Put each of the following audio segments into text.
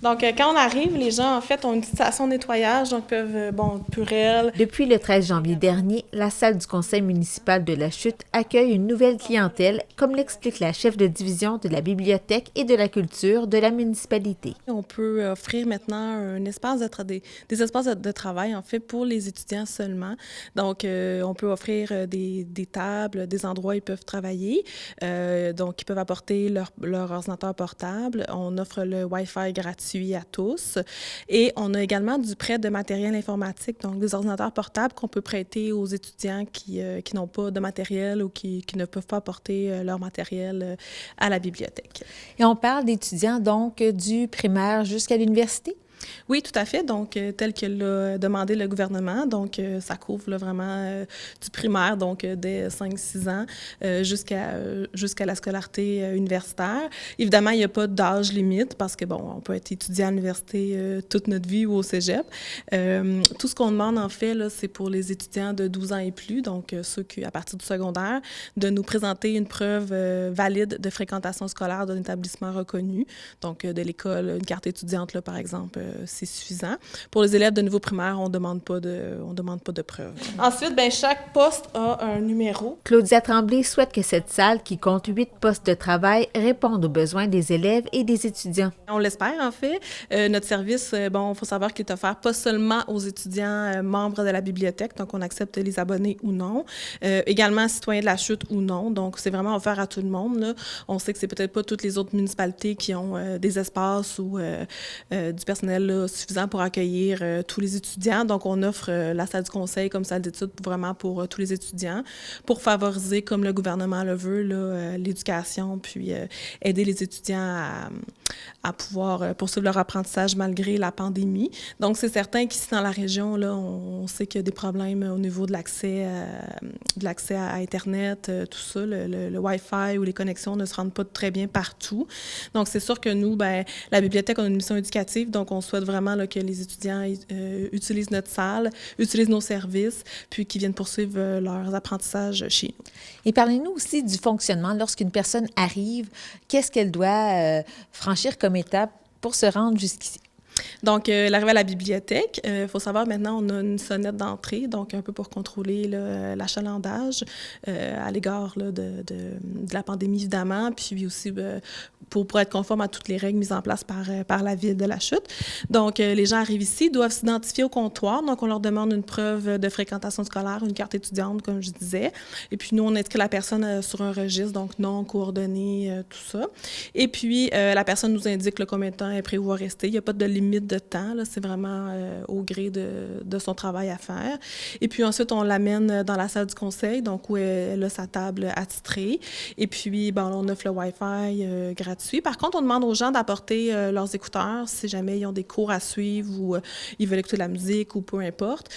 Donc, quand on arrive, les gens, en fait, ont une petite station de nettoyage, donc peuvent, Purel. Depuis le 13 janvier dernier, la salle du conseil municipal de La Chute accueille une nouvelle clientèle, comme l'explique la chef de division de la bibliothèque et de la culture de la municipalité. On peut offrir maintenant un espace des espaces de travail, en fait, pour les étudiants seulement. Donc, on peut offrir des tables, des endroits où ils peuvent travailler. Donc, ils peuvent apporter leur ordinateur portable. On offre le Wi-Fi gratuit à tous. Et on a également du prêt de matériel informatique, donc des ordinateurs portables qu'on peut prêter aux étudiants qui n'ont pas de matériel ou qui ne peuvent pas apporter leur matériel à la bibliothèque. Et on parle d'étudiants, donc, du primaire jusqu'à l'université? Oui, tout à fait. Donc, tel que l'a demandé le gouvernement, donc ça couvre là, vraiment du primaire, donc dès 5-6 ans jusqu'à la scolarité universitaire. Évidemment, il n'y a pas d'âge limite parce que, bon, on peut être étudiant à l'université toute notre vie ou au cégep. Tout ce qu'on demande, en fait, là, c'est pour les étudiants de 12 ans et plus, donc ceux qui, à partir du secondaire, de nous présenter une preuve valide de fréquentation scolaire d'un établissement reconnu, donc de l'école, une carte étudiante, là, par exemple, c'est suffisant. Pour les élèves de niveau primaire, on ne demande pas de preuves. Ensuite, bien, chaque poste a un numéro. Claudia Tremblay souhaite que cette salle, qui compte 8 postes de travail, réponde aux besoins des élèves et des étudiants. On l'espère, en fait. Notre service, bon, il faut savoir qu'il est offert pas seulement aux étudiants membres de la bibliothèque, donc on accepte les abonnés ou non, également citoyens de la Chute ou non, donc c'est vraiment offert à tout le monde, là. On sait que c'est peut-être pas toutes les autres municipalités qui ont des espaces ou du personnel là, suffisant pour accueillir tous les étudiants, donc on offre la salle du conseil comme salle d'études vraiment pour tous les étudiants, pour favoriser, comme le gouvernement le veut, l'éducation, puis aider les étudiants à pouvoir poursuivre leur apprentissage malgré la pandémie. Donc, c'est certain qu'ici, dans la région, là, on sait qu'il y a des problèmes au niveau de l'accès à Internet, tout ça. Le Wi-Fi ou les connexions ne se rendent pas très bien partout. Donc, c'est sûr que nous, bien, la bibliothèque, on a une mission éducative, donc on souhaite vraiment là, que les étudiants utilisent notre salle, utilisent nos services, puis qu'ils viennent poursuivre leurs apprentissages chez nous. Et parlez-nous aussi du fonctionnement. Lorsqu'une personne arrive, qu'est-ce qu'elle doit franchir comme étape pour se rendre jusqu'ici? Donc, l'arrivée à la bibliothèque, il faut savoir maintenant, on a une sonnette d'entrée, donc un peu pour contrôler l'achalandage à l'égard là, de la pandémie, évidemment, puis aussi pour être conforme à toutes les règles mises en place par la Ville de La Chute. Donc, les gens arrivent ici, doivent s'identifier au comptoir, donc on leur demande une preuve de fréquentation scolaire, une carte étudiante, comme je disais, et puis nous, on inscrit la personne sur un registre, donc nom, coordonnées, tout ça. Et puis, la personne nous indique combien de temps elle prévoit rester. Il n'y a pas de limite de temps, là, c'est vraiment au gré de son travail à faire. Et puis ensuite, on l'amène dans la salle du conseil, donc où elle a sa table attitrée. Et puis, bon, on offre le Wi-Fi gratuit. Par contre, on demande aux gens d'apporter leurs écouteurs si jamais ils ont des cours à suivre ou ils veulent écouter de la musique ou peu importe.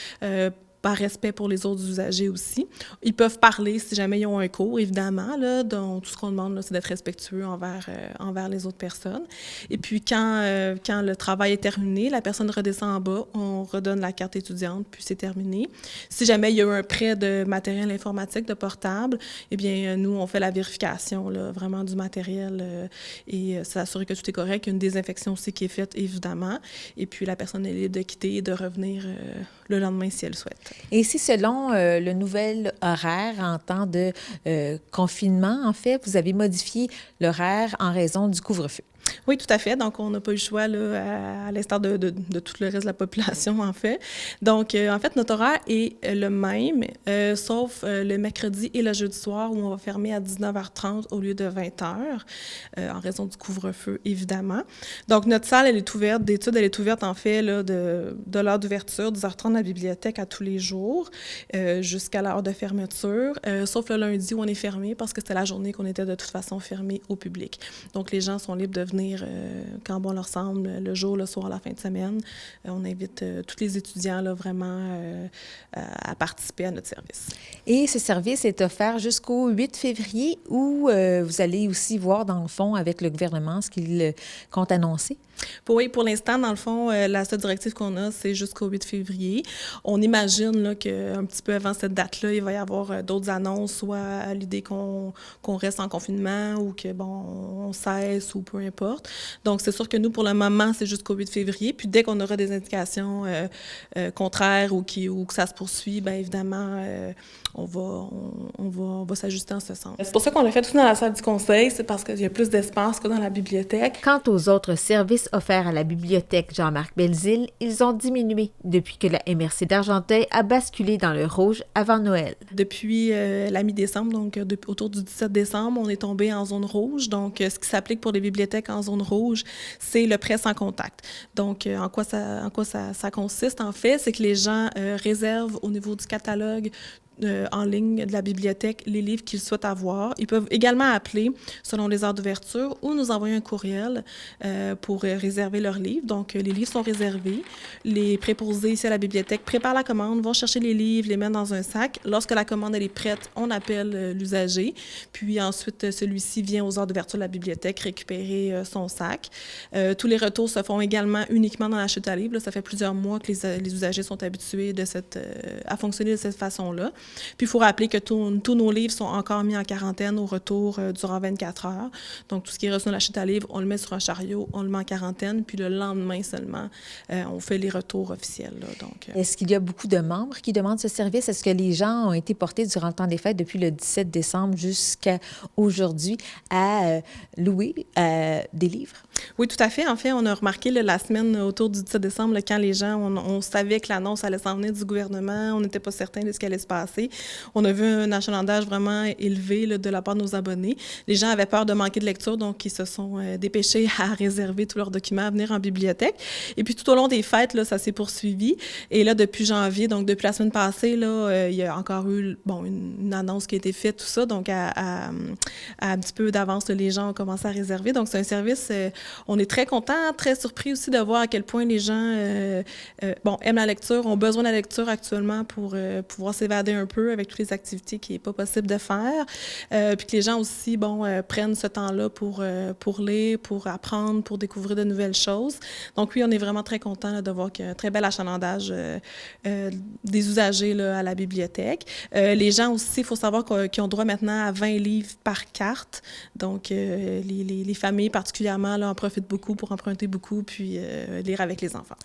Par respect pour les autres usagers aussi. Ils peuvent parler si jamais ils ont un cours, évidemment. Là, donc, tout ce qu'on demande, là, c'est d'être respectueux envers les autres personnes. Et puis, quand le travail est terminé, la personne redescend en bas, on redonne la carte étudiante, puis c'est terminé. Si jamais il y a eu un prêt de matériel informatique, de portable, eh bien, nous, on fait la vérification là, vraiment du matériel et s'assurer que tout est correct. Il y a une désinfection aussi qui est faite, évidemment. Et puis, la personne est libre de quitter et de revenir le lendemain si elle souhaite. Et si selon le nouvel horaire en temps de confinement, en fait, vous avez modifié l'horaire en raison du couvre-feu? Oui, tout à fait. Donc, on n'a pas eu le choix, là, à l'instar de tout le reste de la population, en fait. Donc, en fait, notre horaire est le même, sauf le mercredi et le jeudi soir où on va fermer à 19h30 au lieu de 20h, en raison du couvre-feu, évidemment. Donc, notre salle, elle est ouverte d'études, elle est ouverte, en fait, là, de l'heure d'ouverture, 10h30 à la bibliothèque à tous les jours, jusqu'à l'heure de fermeture, sauf le lundi où on est fermé parce que c'était la journée qu'on était de toute façon fermé au public. Donc, les gens sont libres de venir quand bon leur semble, le jour, le soir, la fin de semaine. On invite tous les étudiants là, vraiment à participer à notre service. Et ce service est offert jusqu'au 8 février où vous allez aussi voir, dans le fond, avec le gouvernement, ce qu'il compte annoncer? Oui, pour l'instant, dans le fond, la seule directive qu'on a, c'est jusqu'au 8 février. On imagine là, qu'un petit peu avant cette date-là, il va y avoir d'autres annonces, soit à l'idée qu'on reste en confinement ou que, bon, on cesse ou peu importe. porte. Donc, c'est sûr que nous, pour le moment, c'est jusqu'au 8 février. Puis, dès qu'on aura des indications contraires ou que ça se poursuit, bien évidemment, on va s'ajuster en ce sens. C'est pour ça qu'on l'a fait tout dans la salle du conseil, c'est parce qu'il y a plus d'espace que dans la bibliothèque. Quant aux autres services offerts à la bibliothèque Jean-Marc Belzile, ils ont diminué depuis que la MRC d'Argenteuil a basculé dans le rouge avant Noël. Depuis la mi-décembre, donc autour du 17 décembre, on est tombé en zone rouge. Donc, ce qui s'applique pour les bibliothèques en zone rouge, c'est le prêt sans contact. Donc, en quoi ça consiste, en fait, c'est que les gens réservent au niveau du catalogue en ligne de la bibliothèque les livres qu'ils souhaitent avoir. Ils peuvent également appeler selon les heures d'ouverture ou nous envoyer un courriel pour réserver leurs livres. Donc, les livres sont réservés. Les préposés ici à la bibliothèque préparent la commande, vont chercher les livres, les mettent dans un sac. Lorsque la commande elle est prête, on appelle l'usager. Puis ensuite, celui-ci vient aux heures d'ouverture de la bibliothèque récupérer son sac. Tous les retours se font également uniquement dans la chute à livres. Là, ça fait plusieurs mois que les usagers sont habitués à fonctionner de cette façon-là. Puis, il faut rappeler que tous nos livres sont encore mis en quarantaine au retour durant 24 heures. Donc, tout ce qui est reçu dans la chute à livres, on le met sur un chariot, on le met en quarantaine, puis le lendemain seulement, on fait les retours officiels. Là, donc, Est-ce qu'il y a beaucoup de membres qui demandent ce service? Est-ce que les gens ont été portés durant le temps des fêtes depuis le 17 décembre jusqu'à aujourd'hui à louer des livres? Oui, tout à fait. En fait, on a remarqué la semaine autour du 17 décembre, quand les gens, on savait que l'annonce allait s'en venir du gouvernement, on n'était pas certain de ce qui allait se passer. On a vu un achalandage vraiment élevé de la part de nos abonnés. Les gens avaient peur de manquer de lecture, donc ils se sont dépêchés à réserver tous leurs documents, à venir en bibliothèque. Et puis, tout au long des fêtes, là, ça s'est poursuivi. Et là, depuis janvier, donc depuis la semaine passée, là, il y a encore eu une annonce qui a été faite, tout ça. Donc, à un petit peu d'avance, là, les gens ont commencé à réserver. Donc, c'est un service... on est très contents, très surpris aussi de voir à quel point les gens aiment la lecture, ont besoin de la lecture actuellement pour pouvoir s'évader un peu avec toutes les activités qu'il n'est pas possible de faire. Puis que les gens aussi prennent ce temps-là pour lire, pour apprendre, pour découvrir de nouvelles choses. Donc oui, on est vraiment très contents là, de voir qu'il y a un très bel achalandage des usagers là, à la bibliothèque. Les gens aussi, il faut savoir qu'ils ont droit maintenant à 20 livres par carte. Donc les familles particulièrement là, en profitent beaucoup pour emprunter beaucoup puis lire avec les enfants.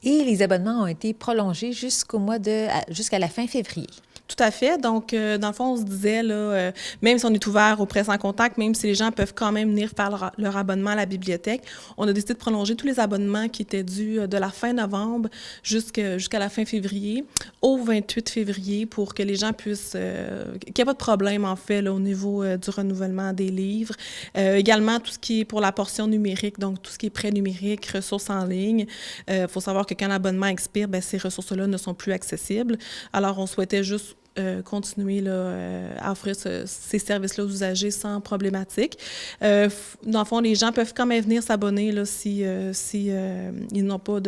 Et les abonnements ont été prolongés jusqu'à la fin février. Tout à fait. Donc, dans le fond, on se disait, là, même si on est ouvert aux prêts sans contact, même si les gens peuvent quand même venir faire leur abonnement à la bibliothèque, on a décidé de prolonger tous les abonnements qui étaient dus de la fin novembre jusqu'à la fin février au 28 février pour que les gens puissent... qu'il n'y ait pas de problème, en fait, là, au niveau du renouvellement des livres. Également, tout ce qui est pour la portion numérique, donc tout ce qui est prêt numérique, ressources en ligne. Il faut savoir que quand l'abonnement expire, bien, ces ressources-là ne sont plus accessibles. Alors, on souhaitait juste continuer là, à offrir ces services-là aux usagers sans problématique. Dans le fond, les gens peuvent quand même venir s'abonner là, si ils n'ont pas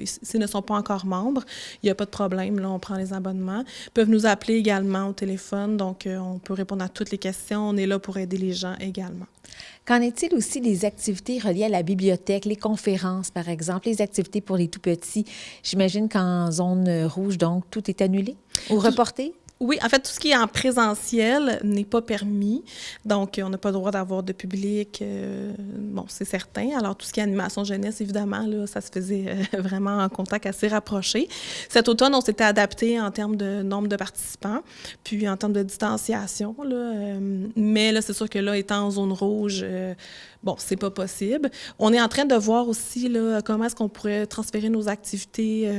s'ils ne sont pas encore membres. Il n'y a pas de problème, là, on prend les abonnements. Ils peuvent nous appeler également au téléphone, donc on peut répondre à toutes les questions. On est là pour aider les gens également. Qu'en est-il aussi des activités reliées à la bibliothèque, les conférences, par exemple, les activités pour les tout-petits? J'imagine qu'en zone rouge, donc, tout est annulé ou reporté? Oui, en fait, tout ce qui est en présentiel n'est pas permis. Donc, on n'a pas le droit d'avoir de public. C'est certain. Alors, tout ce qui est animation jeunesse, évidemment, là, ça se faisait vraiment en contact assez rapproché. Cet automne, on s'était adapté en termes de nombre de participants, puis en termes de distanciation. Là, mais là, c'est sûr que là, étant en zone rouge, c'est pas possible. On est en train de voir aussi là, comment est-ce qu'on pourrait transférer nos activités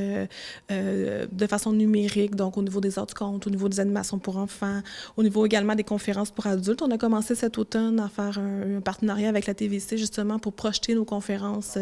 de façon numérique, donc au niveau des heures du compte, au niveau des animations pour enfants, au niveau également des conférences pour adultes. On a commencé cet automne à faire un partenariat avec la TVC justement pour projeter nos conférences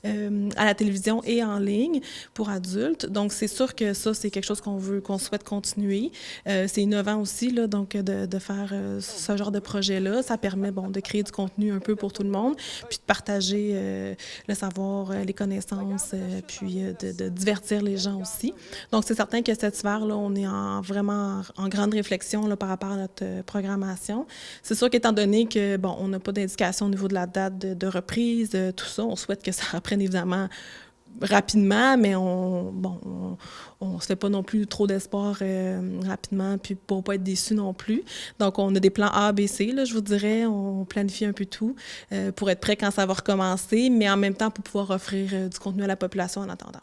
à la télévision et en ligne pour adultes. Donc, c'est sûr que ça, c'est quelque chose qu'on souhaite continuer. C'est innovant aussi, là, donc de faire ce genre de projet-là. Ça permet, de créer du contenu un peu pour tout le monde, puis de partager le savoir, les connaissances, puis de divertir les gens aussi. Donc, c'est certain que cet hiver-là, on est vraiment en grande réflexion là, par rapport à notre programmation. C'est sûr qu'étant donné que, on n'a pas d'indication au niveau de la date de reprise, tout ça, on souhaite que ça reprenne évidemment rapidement, mais on se fait pas non plus trop d'espoir rapidement, puis pour pas être déçus non plus. Donc, on a des plans A, B, C, là, je vous dirais. On planifie un peu tout pour être prêt quand ça va recommencer, mais en même temps pour pouvoir offrir du contenu à la population en attendant.